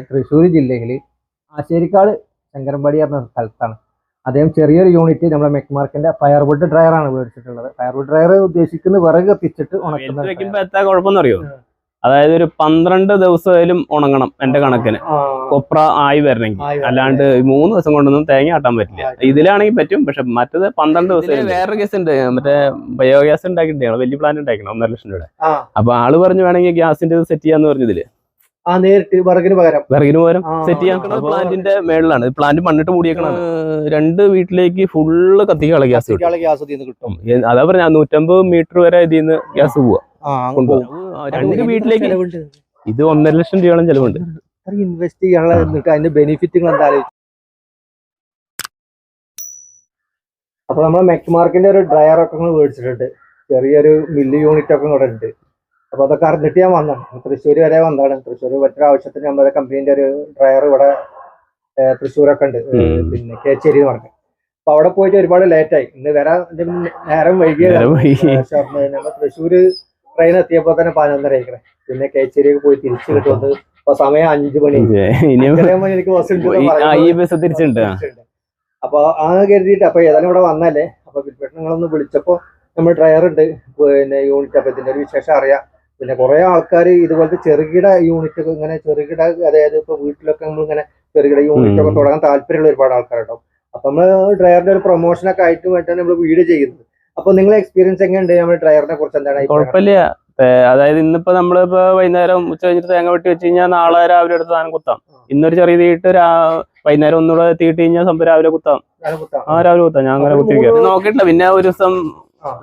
തൃശ്ശൂർ ജില്ലയിൽ ആശേരിക്കാട് ശങ്കരമ്പാടി പറഞ്ഞ സ്ഥലത്താണ്. അദ്ദേഹം ചെറിയൊരു യൂണിറ്റ് നമ്മുടെ മെക്മാർക്കിന്റെ ഫയർവുഡ് ഡ്രയർ ആണ് മേടിച്ചിട്ടുള്ളത്. ഫയർവുഡ് ഡ്രയർ ഉദ്ദേശിക്കുന്നത് വിറക് കത്തിച്ചിട്ട് കുഴപ്പമെന്നറിയോ, അതായത് ഒരു 12 ദിവസമായാലും ഉണങ്ങണം എന്റെ കണക്കിന് കൊപ്ര ആയി വരണമെങ്കിൽ. അല്ലാണ്ട് 3 ദിവസം കൊണ്ടൊന്നും തേങ്ങ ആട്ടാൻ പറ്റില്ല. ഇതിലാണെങ്കിൽ പറ്റും, പക്ഷെ മറ്റത് 12 ദിവസം. വേറൊരു കേസ് ഉണ്ട്, മറ്റേ ബയോഗ്യാസ് ഉണ്ടാക്കിയിട്ടാണ് വലിയ പ്ലാന്റ് ഉണ്ടാക്കണം 1.5 ലക്ഷം രൂപയുടെ. അപ്പൊ ആള് പറഞ്ഞു വേണമെങ്കിൽ ഗ്യാസിന്റെ സെറ്റ് ചെയ്യാന്ന് പറഞ്ഞതില് നേരിട്ട് വിറകിന് പകരം സെറ്റ് ചെയ്യാൻ പ്ലാന്റിന്റെ മേളിലാണ്. പ്ലാന്റ് മണ്ണിട്ട് മൂടിയേക്കണം. 2 വീട്ടിലേക്ക് ഫുള്ള് കത്തിക്കാനുള്ള ഗ്യാസ് കിട്ടും. അതാ പറഞ്ഞ 150 മീറ്റർ വരെ ഇതിന്ന് ഗ്യാസ് പോവാ. 2 വീട്ടിലേക്ക് ഇത് 1.5 ലക്ഷം രൂപയോളം ചെലവുണ്ട്. ഇൻവെസ്റ്റ് ചെയ്യാനുള്ള അതിന്റെ ബെനിഫിറ്റുകൾ എന്താ? അപ്പൊ നമ്മളെ മെക്മാർക്കിന്റെ ഒരു ഡ്രയർ ഒക്കെ മേടിച്ചിട്ടുണ്ട്. ചെറിയൊരു മില്ല് യൂണിറ്റ് ഒക്കെ ഇവിടെ ഉണ്ട്. അപ്പൊ അതൊക്കെ അറിഞ്ഞിട്ട് ഞാൻ വന്നതാണ്. തൃശ്ശൂർ വരെ വന്നതാണ്. തൃശ്ശൂർ മറ്റൊരു ആവശ്യത്തിന് നമ്മുടെ കമ്പനീന്റെ ഒരു ഡ്രയർ ഇവിടെ തൃശ്ശൂരൊക്കെ ഉണ്ട്, പിന്നെ കേച്ചേരി എന്ന് പറഞ്ഞു. അപ്പൊ അവിടെ പോയിട്ട് ഒരുപാട് ലേറ്റായി. ഇന്ന് വരാൻ നേരം വൈകിയ നമ്മൾ തൃശ്ശൂര് ട്രെയിൻ എത്തിയപ്പോ തന്നെ 11:30 ആയിക്കണേ. പിന്നെ കേച്ചേരിയൊക്കെ പോയി തിരിച്ചു കിട്ടുന്നത് ഇപ്പൊ സമയം 5 മണി. എനിക്ക് ബസ് തിരിച്ചുണ്ട്. അപ്പൊ ആ കരുതിയിട്ട് അപ്പൊ ഏതായാലും ഇവിടെ വന്നല്ലേ, അപ്പൊ നിങ്ങളൊന്ന് വിളിച്ചപ്പോ നമ്മൾ ഡ്രയർ ഉണ്ട്, പിന്നെ യൂണിറ്റ്. അപ്പൊ ഇതിന്റെ ഒരു വിശേഷം അറിയാം. പിന്നെ കുറെ ആൾക്കാർ ഇതുപോലത്തെ ചെറുകിട യൂണിറ്റ് ഒക്കെ ഇങ്ങനെ ചെറുകിട, അതായത് ഇപ്പൊ വീട്ടിലൊക്കെ നമ്മൾ ഇങ്ങനെ ചെറുകിട യൂണിറ്റ് ഒക്കെ തുടങ്ങാൻ താല്പര്യമുള്ള ഒരുപാട് ആൾക്കാരുണ്ടാവും. അപ്പൊ നമ്മള് ഡ്രയറിന്റെ ഒരു പ്രൊമോഷനൊക്കെ ആയിട്ട് വേണ്ടിയാണ് നമ്മൾ വീഡിയോ ചെയ്യുന്നത്. അപ്പൊ നിങ്ങളെ എക്സ്പീരിയൻസ് എങ്ങനെയുണ്ട് നമ്മുടെ ഡ്രയറിനെ കുറിച്ച്? എന്താണ്? കുഴപ്പമില്ല. അതായത് ഇന്നിപ്പോ നമ്മളിപ്പോ വൈകുന്നേരം ഉച്ച കഴിഞ്ഞിട്ട് തേങ്ങ വെട്ടി വെച്ച് കഴിഞ്ഞാൽ നാളെ രാവിലെ എടുത്ത് സാധനം കുത്താം. ഇന്നൊരു ചെറിയ തീയിട്ട് വൈകുന്നേരം ഒന്നുകൂടെ തീട്ട് കഴിഞ്ഞാൽ സംഭവം രാവിലെ കുത്താം. രാവിലെ കുത്താം. ഞാൻ അങ്ങനെ കുത്തിരിക്കുക നോക്കിയിട്ടില്ല. പിന്നെ ഒരു ദിവസം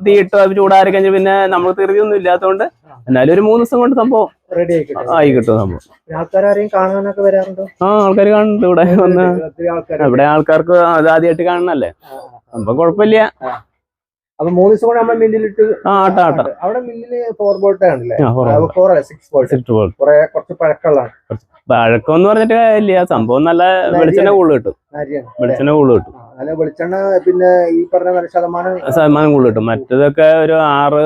തീയിട്ട് ചൂടാറി കഴിഞ്ഞാൽ പിന്നെ നമ്മൾ തീർച്ചയൊന്നും ഇല്ലാത്തതുകൊണ്ട് എന്നാലും ഒരു 3 ദിവസം കൊണ്ട് സംഭവം റെഡി ആയി കിട്ടും. സംഭവം ആൾക്കാരെയും കാണാനൊക്കെ വരാറുണ്ടോ? ആൾക്കാർ കാണുന്നുണ്ട് ഇവിടെ വന്ന്. ഇവിടെ ആൾക്കാർക്ക് അത് ആദ്യമായിട്ട് കാണണല്ലേ, സംഭവം കുഴപ്പമില്ല. അപ്പൊ 3 ദിവസം കൊണ്ട് നമ്മുടെ മില്ലിലിട്ട് അവിടെ മില്ലില് 4 ബോൾട്ട് ആണല്ലേ? 6 ബോൾട്ട് കുറച്ച് പഴക്കമുള്ളതാണ്. പഴക്കം എന്ന് പറഞ്ഞിട്ട് കാര്യമില്ല, സംഭവം നല്ല വെളിച്ചെണ്ണ കൂടുതൽ കിട്ടും. വെളിച്ചെണ്ണ കൂടുതൽ കിട്ടും. വെളിച്ചെണ്ണ പിന്നെ ഈ പറഞ്ഞ ശതമാനം കൂടുതൽ കിട്ടും. മറ്റേതൊക്കെ ഒരു 6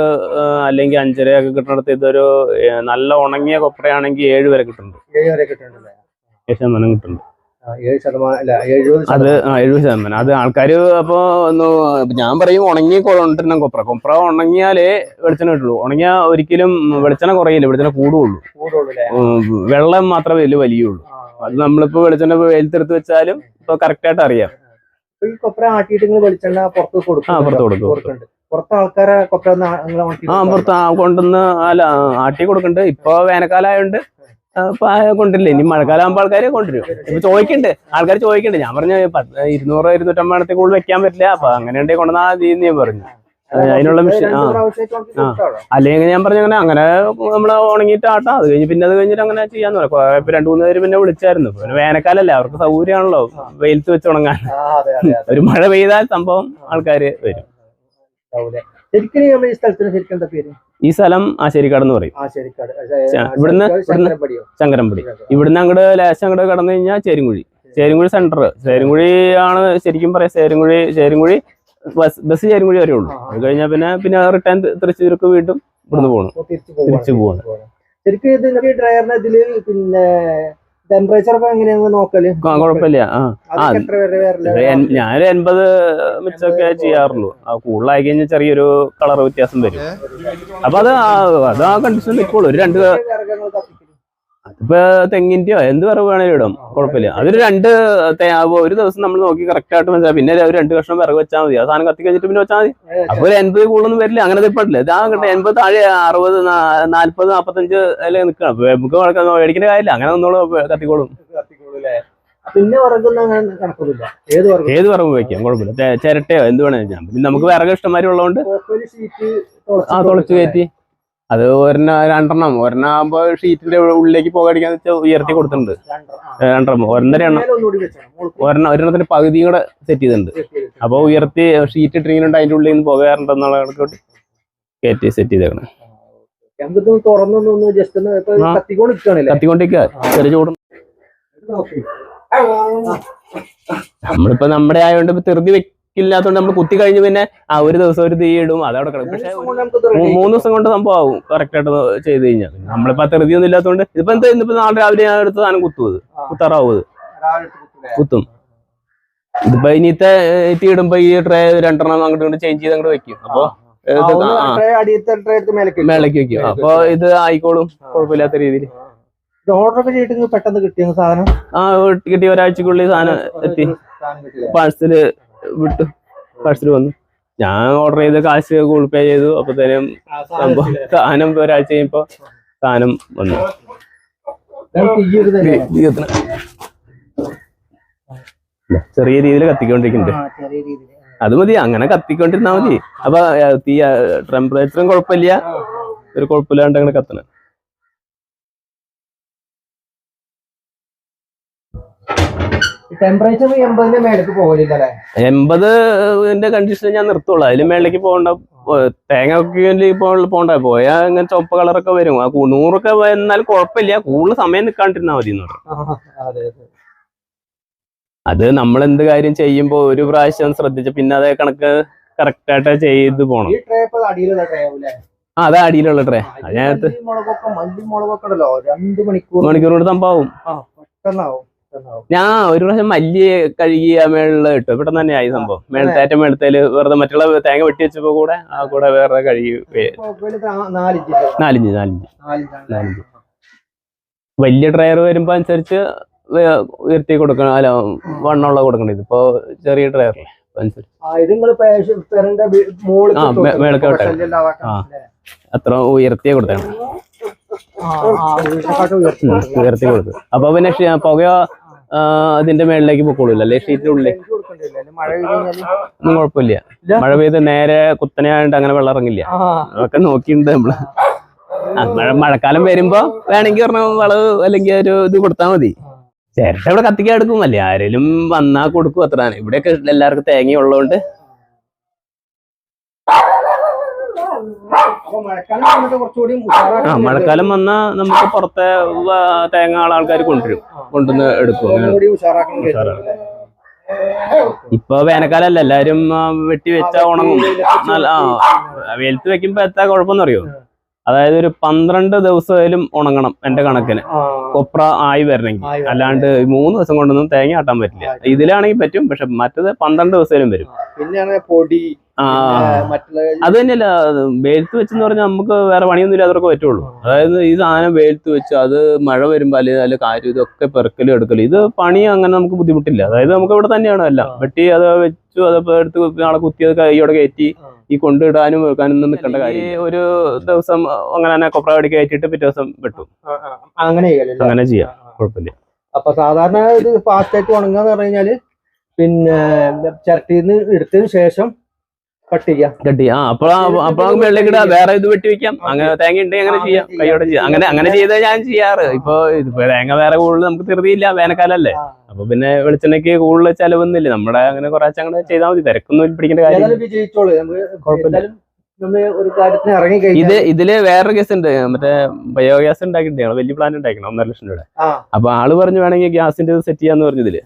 അല്ലെങ്കിൽ 5.5 ഒക്കെ കിട്ടുന്നിടത്ത് ഇതൊരു നല്ല ഉണങ്ങിയ കൊപ്രയാണെങ്കിൽ 7 വരെ കിട്ടുന്നുണ്ട്. 7% കിട്ടുന്നുണ്ട്. 70%. അത് ആൾക്കാര് അപ്പൊ ഞാൻ പറയും ഉണങ്ങി കൊണ്ടിരുന്ന കൊപ്ര ഉണങ്ങിയാലേ വെളിച്ചെണ്ണ കിട്ടുള്ളൂ. ഉണങ്ങിയാൽ ഒരിക്കലും വെളിച്ചെണ്ണ കുറയില്ല, വെളിച്ചെണ്ണ കൂടുള്ളൂ. വെള്ളം മാത്രമേ വലിയുള്ളൂ. അത് നമ്മളിപ്പോ വെളിച്ചെണ്ണ വെയിലത്തെടുത്ത് വെച്ചാലും ഇപ്പൊ കറക്റ്റ് ആയിട്ട് അറിയാം. ഈ കൊപ്ര ആട്ടിയിട്ട് വെളിച്ചെണ്ണ പുറത്ത് കൊടുക്കും. പുറത്ത് ആൾക്കാരെ കൊപ്ര പുറത്ത് കൊണ്ടുവന്ന് ആട്ടി കൊടുക്കുന്നുണ്ട്. ഇപ്പൊ വേനൽക്കാലമായോണ്ട് കൊണ്ടില്ല. ഇനി മഴക്കാലം ആകുമ്പോൾ ആൾക്കാരെ കൊണ്ടുവരും. ഇപ്പൊ ആൾക്കാർ ചോദിക്കണ്ട്. ഞാൻ പറഞ്ഞു 200-250 കൂടുതൽ വെക്കാൻ പറ്റില്ല. അപ്പൊ അങ്ങനെ ഉണ്ടെങ്കിൽ കൊണ്ടുവന്നാ മതി ഞാൻ പറഞ്ഞു. അതിനുള്ള മെഷീൻ അല്ലെങ്കിൽ ഞാൻ പറഞ്ഞു അങ്ങനെ നമ്മള് ഉണങ്ങിയിട്ട് ആട്ടാം. അത് കഴിഞ്ഞിട്ട് അങ്ങനെ ചെയ്യാന്ന് പറയാം. ഇപ്പൊ 2-3 പേര് പിന്നെ വിളിച്ചായിരുന്നു. പിന്നെ വേനൽക്കാലല്ലേ, അവർക്ക് സൗകര്യമാണല്ലോ വെയിലത്ത് വെച്ച് ഉണങ്ങാൻ. ഒരു മഴ പെയ്താൽ സംഭവം ആൾക്കാര് വരും. ഈ സ്ഥലം ആശേരിക്കാട് എന്ന് പറയും. ഇവിടുന്ന് ശങ്കരമ്പടി. ഇവിടുന്ന് അങ്ങോട്ട് ലേശം അങ്ങോട്ട് കടന്നു കഴിഞ്ഞാൽ ചേരുംകുഴി സെന്റർ. ചേരുംകുഴി ആണ് ശരിക്കും പറയാം. ചേരുംകുഴി ബസ് ചേരുംകുഴി വരെ ഉള്ളൂ. അത് കഴിഞ്ഞാൽ പിന്നെ റിട്ടേൺ തൃശ്ശൂർക്ക് വീണ്ടും ഇവിടുന്ന് തിരിച്ചു പോകണം. ശരിക്കും ഡ്രൈവറിനെ ഇതില് പിന്നെ ടെമ്പറേച്ചർ ഒക്കെ എങ്ങനെയാ നോക്കല്? കുഴപ്പമില്ല. ഞാനൊരു 80 മിച്ചൊക്കെ ചെയ്യാറുള്ളൂ. കൂടുതലായി കഴിഞ്ഞാൽ ചെറിയൊരു കളർ വ്യത്യാസം വരും. അപ്പൊ അത് ആ കണ്ടീഷൻ നിൽക്കുള്ളൂ. അതിപ്പോ തെങ്ങിന്റെയോ എന്ത് വിറവ് വേണേലും ഇടും, കുഴപ്പമില്ല. അതൊരു ഒരു ദിവസം നമ്മൾ നോക്കി കറക്റ്റ് ആയിട്ട് മനസ്സിലാവും. പിന്നെ ഒരു 2 കഷ്ണം വിറവ് വെച്ചാൽ മതി. ആ സാധനം കത്തി കഴിഞ്ഞിട്ട് പിന്നെ വെച്ചാൽ മതി. അപ്പൊ ഒരു 80 കൂടുതലൊന്നും വരില്ല. അങ്ങനെ ഇപ്പില്ല. ഇതാ 80 താഴെ 60, 40, 45 അല്ലെ നിൽക്കണം. അപ്പൊ നമുക്ക് മേടിക്കേണ്ട കാര്യമില്ല. അങ്ങനെ ഒന്നോളം കത്തിക്കോളും. പിന്നെ ഏത് വിറവ് വെക്കാം, കുഴപ്പമില്ല. ചിരട്ടയോ എന്ത് വേണേ വെച്ചാൽ നമുക്ക് വിറക് ഇഷ്ടംമാരി ഉള്ളതുകൊണ്ട് തുളച്ച് കയറ്റി അത് 2 ആകുമ്പോ ഷീറ്റിന്റെ ഉള്ളിലേക്ക് പോകാടിക്കാന്ന് വെച്ചാൽ ഉയർത്തി കൊടുത്തിട്ടുണ്ട്. 2 ഒരെണ്ണത്തിന് പകുതിയും കൂടെ സെറ്റ് ചെയ്തിട്ടുണ്ട്. അപ്പൊ ഉയർത്തി ഷീറ്റ് ഇട്ടിരിക്കുന്നുണ്ട്. അതിന്റെ ഉള്ളിൽ നിന്ന് പോകാറുണ്ടെന്നുള്ള കയറ്റി സെറ്റ് ചെയ്തേക്കണം. കത്തിക്കൊണ്ടിരിക്കുക ചെറിയ ചൂടും. നമ്മളിപ്പോ നമ്മുടെ ആയതുകൊണ്ട് ഇപ്പൊ തെറുതി ഇല്ലാത്തതുകൊണ്ട് നമ്മൾ കുത്തി കഴിഞ്ഞ് പിന്നെ ആ ഒരു ദിവസം ഒരു തീ ഇടും അതവിടെ കിടക്കും. പക്ഷെ 3 ദിവസം കൊണ്ട് സംഭവം ആവും കറക്റ്റ് ആയിട്ട് ചെയ്ത് കഴിഞ്ഞാൽ. നമ്മളിപ്പോ തെറുതിയൊന്നും ഇല്ലാത്തതുകൊണ്ട് ഇതിപ്പോ എന്താ ഇന്നിപ്പോ നാളെ രാവിലെ ഞാൻ എടുത്ത് സാധനം കുത്താറാവും കുത്തും. ഇതിപ്പോ ഇനിത്തെ തീ ഇടുമ്പോ ഈ ട്രേ 2 അങ്ങോട്ട് ചേഞ്ച് ചെയ്ത് അങ്ങോട്ട് വെക്കും. അപ്പൊ മേളക്ക് വെക്കും. അപ്പൊ ഇത് ആയിക്കോളും കുഴപ്പമില്ലാത്ത രീതിയിൽ. പെട്ടെന്ന് കിട്ടിയ സാധനം കിട്ടിയ ഒരാഴ്ചക്കുള്ളിൽ സാധനം എത്തി. പാഴ്സല് വിട്ടു, പാഴ്സൽ വന്നു. ഞാൻ ഓർഡർ ചെയ്ത് കാശ് ഗൂഗിൾ പേ ചെയ്തു. അപ്പത്തേനും സാധനം ഒരാഴ്ച കഴിയുമ്പോ സാധനം വന്നു. ചെറിയ രീതിയിൽ കത്തിക്കൊണ്ടിരിക്കുന്നുണ്ട്. അത് മതി, അങ്ങനെ കത്തിക്കൊണ്ടിരുന്നാ മതി. അപ്പൊ തീ ടെമ്പറേച്ചറും കുഴപ്പമില്ല, ഒരു കുഴപ്പമില്ലാണ്ട് അങ്ങനെ കത്തണം. ടെമ്പറേച്ചർ 80 മേലേക്ക് പോകില്ല. 80 കണ്ടീഷനിൽ ഞാൻ നിർത്തുള്ളൂ. അതില് മേളിലേക്ക് പോകണ്ട. തേങ്ങ പോകണ്ട. പോയാ ഇങ്ങനെ ചുവപ്പ് കളറൊക്കെ വരും. ആ 100 എന്നാലും കുഴപ്പമില്ല, കൂടുതൽ സമയം നിൽക്കാണ്ടിരുന്നാ മതി എന്ന് പറഞ്ഞു. അത് നമ്മൾ എന്ത് കാര്യം ചെയ്യുമ്പോ ഒരു പ്രാവശ്യം ശ്രദ്ധിച്ച പിന്നെ അതേ കണക്ക് കറക്റ്റ് ആയിട്ട് ചെയ്ത് പോണം. അതെ അടിയിലുള്ള ട്രേ. അത് ഞാൻ മണിക്കൂർ കൊണ്ട് സംഭവം. ഞാൻ ഒരു പ്രാവശ്യം മല്ലി കഴുകിയ മേളില് ഇട്ടു, പെട്ടെന്ന് തന്നെ ആയി സംഭവം. മേളത്തേറ്റ മേളത്തേല് വെറുതെ മറ്റുള്ള തേങ്ങ വെട്ടി വെച്ചപ്പോ കൂടെ ആ കൂടെ വേറെ കഴുകി 4 വലിയ ടയർ വരുമ്പോ അനുസരിച്ച് ഉയർത്തി കൊടുക്കണം. അല്ല വണ്ണമുള്ള കൊടുക്കണം. ഇതിപ്പോ ചെറിയ ടയറല്ലേ മേളക്കോട്ടെ അത്ര ഉയർത്തിയെ കൊടുത്താണ്. ഉയർത്തി കൊടുത്തു. അപ്പൊ പിന്നെ പുക അതിന്റെ മേളിലേക്ക് പൊക്കോളൂല്ലോ, അല്ലെ ഷീറ്റിനുള്ളിൽ ഒന്നും കുഴപ്പമില്ല. മഴ പെയ്ത് നേരെ കുത്തനെ ആയതുകൊണ്ട് അങ്ങനെ വെള്ളം ഇറങ്ങില്ല. അതൊക്കെ നോക്കിയിട്ടുണ്ട് നമ്മള്. മഴക്കാലം വരുമ്പോ വേണമെങ്കിൽ പറഞ്ഞ വളവ് അല്ലെങ്കിൽ ഒരു ഇത് കൊടുത്താൽ മതി. ചിരട്ട ഇവിടെ കത്തിക്കാൻ എടുക്കും, അല്ലേ ആരെങ്കിലും വന്നാ കൊടുക്കും, അത്രയാണ്. ഇവിടെയൊക്കെ എല്ലാവർക്കും തേങ്ങ ഉള്ളതുകൊണ്ട് മഴക്കാലം വന്നാ നമുക്ക് പുറത്തെ തേങ്ങ ആൾക്കാർ കൊണ്ടുവന്ന് എടുക്കും. ഇപ്പൊ വേനൽക്കാലല്ല, എല്ലാരും വെട്ടി വെച്ചാ ഉണങ്ങും. വെയിലത്ത് വെക്കുമ്പോ എത്താ കുഴപ്പമെന്ന് അറിയോ? അതായത് ഒരു 12 ദിവസമായാലും ഉണങ്ങണം എന്റെ കണക്കിന്, കൊപ്ര ആയി വരണമെങ്കിൽ. അല്ലാണ്ട് 3 ദിവസം കൊണ്ടൊന്നും തേങ്ങ ആട്ടാൻ പറ്റില്ല. ഇതിലാണെങ്കിൽ പറ്റും, പക്ഷെ മറ്റത് 12 ദിവസമായാലും വരും. അത് തന്നെയല്ല, വെയിലത്ത് വെച്ചെന്ന് പറഞ്ഞാൽ നമുക്ക് വേറെ പണിയൊന്നും ഇല്ലാത്തവർക്ക് പറ്റുള്ളൂ. അതായത് ഈ സാധനം വെയിലത്ത് വെച്ച് അത് മഴ വരുമ്പോ അല്ലെങ്കിൽ കാര്യം ഇതൊക്കെ പെറുക്കലും എടുക്കലും, ഇത് പണി അങ്ങനെ നമുക്ക് ബുദ്ധിമുട്ടില്ല. അതായത് നമുക്ക് ഇവിടെ തന്നെയാണ് എല്ലാം വെട്ടി അത് വെച്ചു, അതപ്പോ എടുത്ത് നാളെ കുത്തിയത് കൈയോടെ കയറ്റി ഈ കൊണ്ടിടാനും വെക്കാനും ഒന്നും നിൽക്കേണ്ട കാര്യം. ഒരു ദിവസം അങ്ങനെ തന്നെ കൊപ്ര കടി കയറ്റിയിട്ട് പിറ്റേ ദിവസം വെട്ടും. അങ്ങനെ ചെയ്യാം, കുഴപ്പമില്ല. അപ്പൊ സാധാരണ ഇത് ഫാസ്റ്റ് ആയിട്ട് ഉണങ്ങാന്ന് പറഞ്ഞു കഴിഞ്ഞാല് പിന്നെ ചിരട്ടിന്ന് എടുത്തതിന് ശേഷം കട്ടി അപ്പൊ വെള്ളം ഇടാ, വേറെ ഇത് വെട്ടി വെക്കാം. അങ്ങനെ തേങ്ങ ഉണ്ടെങ്കിൽ അങ്ങനെ ചെയ്യാം, കൈയോടെ ചെയ്യാം. അങ്ങനെ ചെയ്താൽ ഞാൻ ചെയ്യാറ്. ഇപ്പൊ തേങ്ങ വേറെ കൂടുതൽ നമുക്ക് ധൃതിയില്ല, വേനൽക്കാലല്ലേ. അപ്പൊ പിന്നെ വെളിച്ചെണ്ണയ്ക്ക് കൂടുതൽ ചെലവൊന്നുമില്ല. നമ്മുടെ അങ്ങനെ കുറച്ച് അങ്ങനെ ചെയ്താൽ മതി, തിരക്കൊന്നും പിടിക്കേണ്ട കാര്യം. ഇതില് വേറൊരു ഗ്യാസ് ഉണ്ട്, മറ്റേ ബയോഗ്യാസ് ഉണ്ടാക്കിയിട്ടാണ് വലിയ പ്ലാൻ ഉണ്ടാക്കണം, 1.5 ലക്ഷം രൂപയുടെ. അപ്പൊ ആള് പറഞ്ഞു വേണമെങ്കിൽ ഗ്യാസിന്റെ സെറ്റ് ചെയ്യാന്ന് പറഞ്ഞു. ഇതില്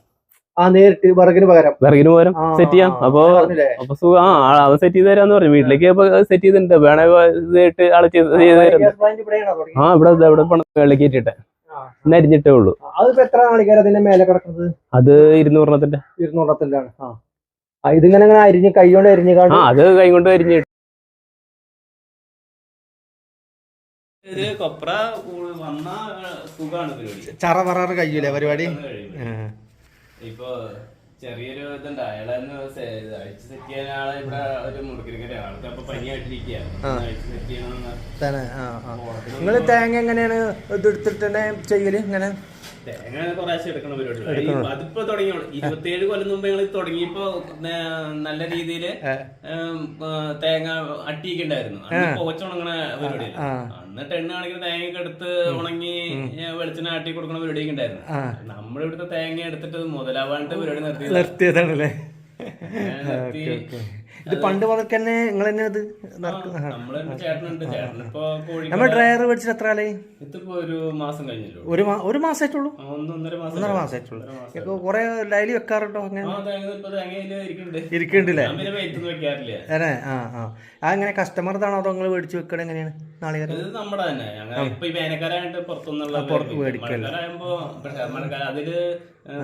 നേരിട്ട് വിറകിന് പകരം സെറ്റ് ചെയ്യാം. അപ്പൊ സുഖം. അവൻ സെറ്റ് ചെയ്ത് തരാന്ന് പറഞ്ഞു. വീട്ടിലേക്ക് സെറ്റ് ചെയ്തിട്ടുണ്ട്, വേണേ ഇതായിട്ട് ആള് ചെയ്ത് തരാം. ഇവിടെ വെള്ളി കയറ്റിട്ടെ അരിഞ്ഞിട്ടേ ഉള്ളൂ. എത്ര നാളികേരം അതിന്റെ മേലെ കിടക്കുന്നത്? അത് 200 ആണ്. ഇതിങ്ങനെ അരിഞ്ഞ് കൈകൊണ്ട് അരിഞ്ഞ് അത് കൈകൊണ്ട് അരിഞ്ഞ് കൊപ്ര വന്ന സുഖാണ് പരിപാടി. ചറ പറ കഴിയൂലേ പരിപാടി? ഇപ്പൊ ചെറിയൊരു ഇതുണ്ട്, അയാളെന്ന് അഴിച്ച് സെറ്റ് ചെയ്യാൻ ആളെ ഇവിടെ ഒരു മുറുക്കിരിക്കട്ടെ, ആൾക്ക് അപ്പൊ പനിയായിട്ടിരിക്കുകയാണ്. നിങ്ങള് തേങ്ങ എങ്ങനെയാണ് ഇത് എടുത്തിട്ട് തന്നെ ചെയ്യല്? ഇങ്ങനെ തേങ്ങ കുറേശ്ശെ എടുക്കണ പരിപാടി അതിപ്പോ തുടങ്ങിയോളൂ. 27 കൊല്ലം മുമ്പ് ഞങ്ങൾ തുടങ്ങിയപ്പോ നല്ല രീതിയില് തേങ്ങ അട്ടിയൊക്കെ ഉണ്ടായിരുന്നു. പോച്ചുണങ്ങണ പരിപാടി. അന്ന് 10 കണക്കിന് തേങ്ങയൊക്കെ എടുത്ത് ഉണങ്ങി വെളിച്ചെണ്ണ ആട്ടി കൊടുക്കണ പരിപാടിയൊക്കെ ഉണ്ടായിരുന്നു. നമ്മളിവിടുത്തെ തേങ്ങ എടുത്തിട്ട് മുതലാവാണ്ട് പരിപാടി നിർത്തിയതാണല്ലേ. ഇത് പണ്ട് മുതൽക്ക് തന്നെ നിങ്ങൾ തന്നെ ഇത് നമ്മൾ ഡ്രയർ മേടിച്ചിട്ട് എത്ര കാലായി? ഒരു മാസമായിട്ടുള്ളൂ. 1.5 മാസമായിട്ടുള്ളൂ. കുറെ ഡെയിലി വെക്കാറുണ്ടോ? അങ്ങനെ ഇരിക്കണ്ടല്ലേ? അതെ. അങ്ങനെ കസ്റ്റമർതാണോ അതോ നിങ്ങൾ മേടിച്ച് വെക്കണ എങ്ങനെയാണ്? നാളികേരം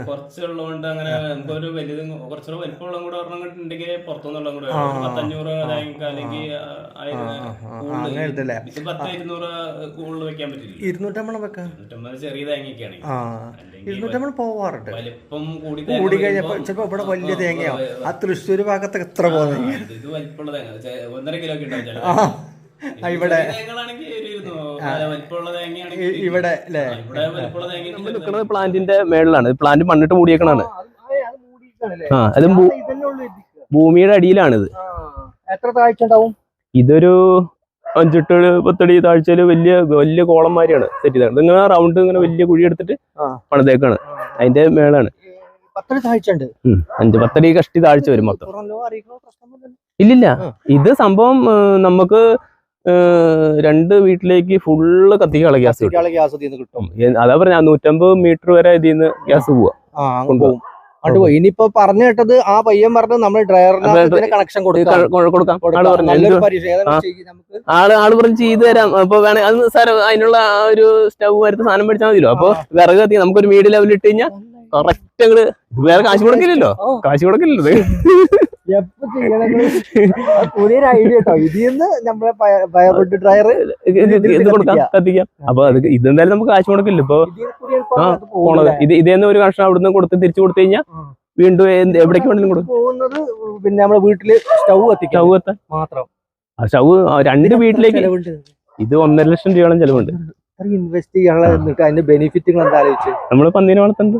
കുറച്ചുള്ളതുകൊണ്ട് അങ്ങനെ നമുക്കൊരു വലുത് കുറച്ചുകൂടെ വലിപ്പമുള്ള കൂടെ ഉണ്ടെങ്കിൽ പുറത്തുനിന്നുള്ള കൂടെ 500 അല്ലെങ്കിൽ 200 കൂടുതൽ വെക്കാൻ പറ്റില്ല. 250 വെക്കാം. ചെറിയ തേങ്ങയൊക്കെയാണ്. 250 പോവാറുണ്ട്. വലിപ്പം കൂടി കഴിഞ്ഞപ്പോ ചിലപ്പോ ഇവിടെ വലിയ തേങ്ങയോ ആ തൃശ്ശൂർ ഭാഗത്തൊക്കെ എത്ര പോകുന്നത്. ഇത് വലിപ്പമുള്ള തേങ്ങ 1.5 കിലോ ഒക്കെ ഉണ്ടാവും. ഇവിടെ ഇവിടെ നിൽക്കുന്നത് പ്ലാന്റിന്റെ മേളിലാണ്. പ്ലാന്റ് മണ്ണിട്ട് മൂടിയേക്കണാണ്. അത് ഭൂമിയുടെ അടിയിലാണിത്. എത്ര താഴ്ച ഉണ്ടാവും? ഇതൊരു 5-10 അടി താഴ്ചയില് വലിയ വലിയ കോളന്മാരിയാണ് സെറ്റ് ചെയ്തത്. ഇങ്ങനെ റൗണ്ട് ഇങ്ങനെ വലിയ കുഴി എടുത്തിട്ട് പണിതേക്കാണ്. അതിന്റെ മേളാണ്. 5-10 അടി കഷ്ടി താഴ്ച വരും മൊത്തം. ഇല്ലില്ല, ഇത് സംഭവം നമുക്ക് 2 വീട്ടിലേക്ക് ഫുള്ള് കത്തിക്കാനുള്ള ഗ്യാസ് കിട്ടും. അതാ പറഞ്ഞ 150 മീറ്റർ വരെ ഇതിന്ന് ഗ്യാസ് പോവാ. ഇനിയിപ്പോ പറഞ്ഞു കേട്ടത് ആ പയ്യൻ പറഞ്ഞു നമ്മൾ ഡ്രയറിന് കണക്ഷൻ കൊടുക്കാം. ആള് പറഞ്ഞ് ചെയ്തു തരാം. അപ്പൊ വേണേ അത് സാരം അതിനുള്ള ഒരു സ്റ്റവ് വരുന്ന സാധനം മേടിച്ചാൽ മതിയല്ലോ. അപ്പൊ വിറക് കത്തി നമുക്കൊരു മീഡിയം ലെവലിൽ ഇട്ട് കഴിഞ്ഞാൽ കറക്റ്റ് അങ്ങട് വേറെ കാശ് കൊടുക്കില്ലല്ലോ. പുതിയൊരു ഐഡിയ കേട്ടോ. ഇതിന്ന് നമ്മളെ ഡ്രയർ കത്തിക്കാം. അപ്പൊ അത് ഇതെന്തായാലും നമുക്ക് കാശ് കൊടുക്കില്ല. ഇപ്പൊ പോണത് ഇതേന്ന് ഒരു കഷ്ണം അവിടുന്ന് കൊടുത്ത് തിരിച്ചു കൊടുത്തു കഴിഞ്ഞാൽ വീണ്ടും എവിടേക്ക് വേണമെങ്കിലും കൊടുക്കും. പോകുന്നത് പിന്നെ നമ്മളെ വീട്ടില് സ്റ്റൗ കത്താൻ മാത്രം. ആ സ്റ്റൗ 2 വീട്ടിലേക്ക് ഇത് 1.5 ലക്ഷം രൂപയോളം ചെലവുണ്ട്. ഇൻവെസ്റ്റ് ചെയ്യാനുള്ള അതിന്റെ ബെനിഫിറ്റുകൾ എന്താ ആലോചിച്ച് നമ്മള് പന്നീനെ വളർത്തുന്നുണ്ട്.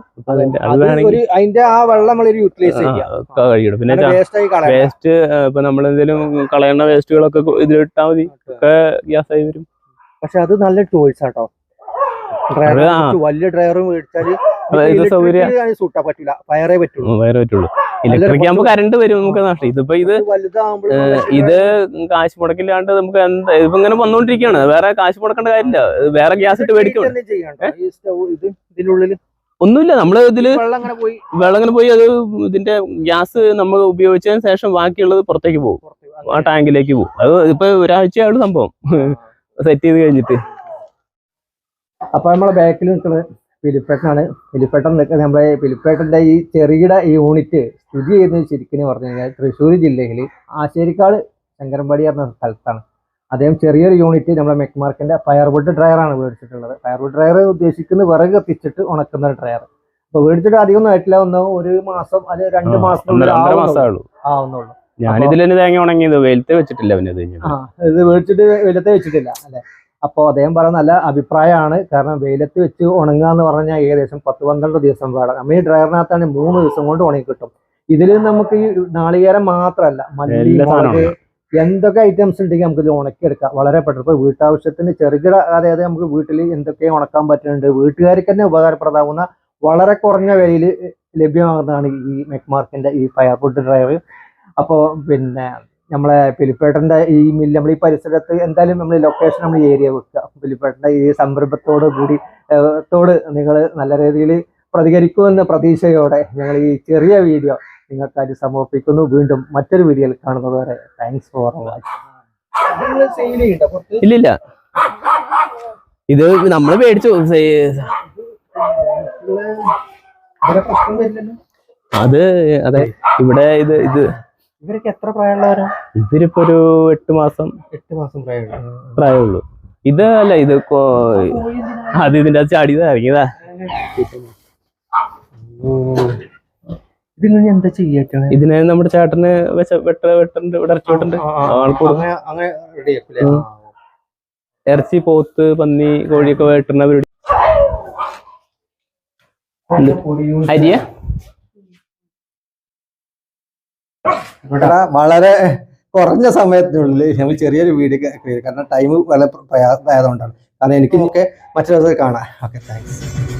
അതിന്റെ ആ വെള്ളം നമ്മൾ യൂട്ടിലൈസ് കഴിയും. പിന്നെ വേസ്റ്റ് ഇപ്പൊ നമ്മളെന്തെങ്കിലും കളയുന്ന വേസ്റ്റുകളൊക്കെ ഇതിലിട്ടാൽ മതി, ഒക്കെ ഗ്യാസ് ആയി വരും. പക്ഷെ അത് നല്ല ടൂൾസ് ആട്ടോ. വലിയ ഡ്രയറും മേടിച്ചാല് സൂട്ടാ പറ്റില്ല, വയറേ പറ്റുള്ളൂ. ഇലക്ട്രിക് ആകുമ്പോ കറണ്ട് വരും, നമുക്ക് നഷ്ടം. ഇതിപ്പോ ഇത് കാശ് മുടക്കില്ലാണ്ട് നമുക്ക് എന്താ ഇപ്പൊ ഇങ്ങനെ വന്നോണ്ടിരിക്കുകയാണ്. വേറെ കാശ് മുടക്കേണ്ട കാര്യമില്ല. വേറെ ഗ്യാസ് ഇട്ട് മേടിക്കണം. ഒന്നുമില്ല, നമ്മള് ഇതില് വെള്ളം അങ്ങനെ പോയി അത് ഇതിന്റെ ഗ്യാസ് നമ്മൾ ഉപയോഗിച്ചതിന് ശേഷം ബാക്കിയുള്ളത് പുറത്തേക്ക് പോകും, ആ ടാങ്കിലേക്ക് പോകും. അത് ഇപ്പൊ ഒരാഴ്ചയാണ് സംഭവം സെറ്റ് ചെയ്ത് കഴിഞ്ഞിട്ട്. അപ്പൊ നമ്മളെ ബാക്കിൽ നിൽക്കുന്നത് പിലിപ്പേട്ടനാണ്. പിലിപ്പേട്ടൻ നിൽക്കുന്നത് നമ്മളെ പിലിപ്പേട്ടന്റെ ഈ ചെറുകിട യൂണിറ്റ് സ്ഥിതി ചെയ്യുന്നത് ശരിക്കും പറഞ്ഞു കഴിഞ്ഞാൽ തൃശ്ശൂർ ജില്ലയിൽ ആശേരിക്കാട് ശങ്കരമ്പാടി എന്ന സ്ഥലത്താണ്. അദ്ദേഹം ചെറിയൊരു യൂണിറ്റ് നമ്മുടെ മെക്മാർക്കിന്റെ ഫയർവുഡ് ഡ്രയറാണ് മേടിച്ചിട്ടുള്ളത്. ഫയർവുഡ് ഡ്രയർ ഉദ്ദേശിക്കുന്നത് വിറക് കത്തിച്ചിട്ട് ഉണക്കുന്ന ഡ്രയർ. അപ്പൊ മേടിച്ചിട്ട് അധികമൊന്നും ആയിട്ടില്ല, 1 മാസം അത് 2 മാസം ആവുന്നുള്ളൂ. ഞാനിതിൽ തേങ്ങ ഉണങ്ങിയത് വെയിലത്ത് വെച്ചിട്ടില്ല. ഇത് മേടിച്ചിട്ട് വെയിലത്ത് വെച്ചിട്ടില്ല അല്ലെ? അപ്പോൾ അദ്ദേഹം പറയുന്ന നല്ല അഭിപ്രായമാണ്. കാരണം വെയിലത്ത് വെച്ച് ഉണങ്ങുക എന്ന് പറഞ്ഞാൽ ഏകദേശം 10-12 ദിവസം വേണം. നമ്മൾ ഈ ഡ്രയറിനകത്താണ് 3 ദിവസം കൊണ്ട് ഉണങ്ങി കിട്ടും. ഇതിൽ നമുക്ക് ഈ നാളികേരം മാത്രമല്ല, മല്ലി, മുളക്, എന്തൊക്കെ ഐറ്റംസ് ഉണ്ടെങ്കിൽ നമുക്ക് ഇത് ഉണക്കിയെടുക്കാം വളരെ പെട്ടെന്ന്. ഇപ്പോൾ വീട്ടാവശ്യത്തിന് ചെറുകിട, അതായത് നമുക്ക് വീട്ടിൽ എന്തൊക്കെ ഉണക്കാൻ പറ്റുന്നുണ്ട്, വീട്ടുകാർക്ക് തന്നെ ഉപകാരപ്രദമാകുന്ന വളരെ കുറഞ്ഞ വിലയിൽ ലഭ്യമാകുന്നതാണ് ഈ മെക്മാർക്കിന്റെ ഈ ഫയർവുഡ് ഡ്രയർ. അപ്പോൾ പിന്നെ നമ്മളെ പിലിപ്പേട്ടന്റെ ഈ മില്ല് നമ്മൾ ഈ പരിസരത്ത് എന്തായാലും നമ്മൾ ലൊക്കേഷൻ നമ്മൾ ഏരിയ വെക്കുക. പിലിപ്പേട്ടന്റെ ഈ സംരംഭത്തോട് നിങ്ങൾ നല്ല രീതിയിൽ പ്രതികരിക്കുമെന്ന പ്രതീക്ഷയോടെ ഞങ്ങൾ ഈ ചെറിയ വീഡിയോ നിങ്ങൾക്കായിട്ട് സമർപ്പിക്കുന്നു. വീണ്ടും മറ്റൊരു വീഡിയോയിൽ കാണുന്നത് വരെ താങ്ക്സ് ഫോർ വാച്ചിങ്. ഇല്ലില്ല, ഇത് നമ്മൾ മേടിച്ചു. അത് അതെ, ഇവിടെ ഇത് ഇവരൊക്കെ എത്ര പ്രായമുള്ളവരാ? ഇവരിപ്പോ ഒരു 8 മാസം പ്രായമുള്ളൂ. ഇത് അല്ല, ഇത് അത് ഇതിന്റെ ചാടിയതാ, ഇറങ്ങിയതാ. എന്താ ചെയ്യട്ടെ? ഇതിനെ നമ്മുടെ ചേട്ടന് വെട്ടുണ്ട്, ഇവിടെ ഇറച്ചി വെട്ടുണ്ട്. ഇറച്ചി, പോത്ത്, പന്നി, കോഴിയൊക്കെ വെട്ടുന്ന പരിപാടി. അരിയ വളരെ കുറഞ്ഞ സമയത്തിനുള്ളിൽ നമ്മൾ ചെറിയൊരു വീഡിയോ, കാരണം ടൈം വളരെ പ്രയാസമായതുകൊണ്ടാണ്. കാരണം എനിക്കൊക്കെ മറ്റൊരു കാണാം. Okay, thanks.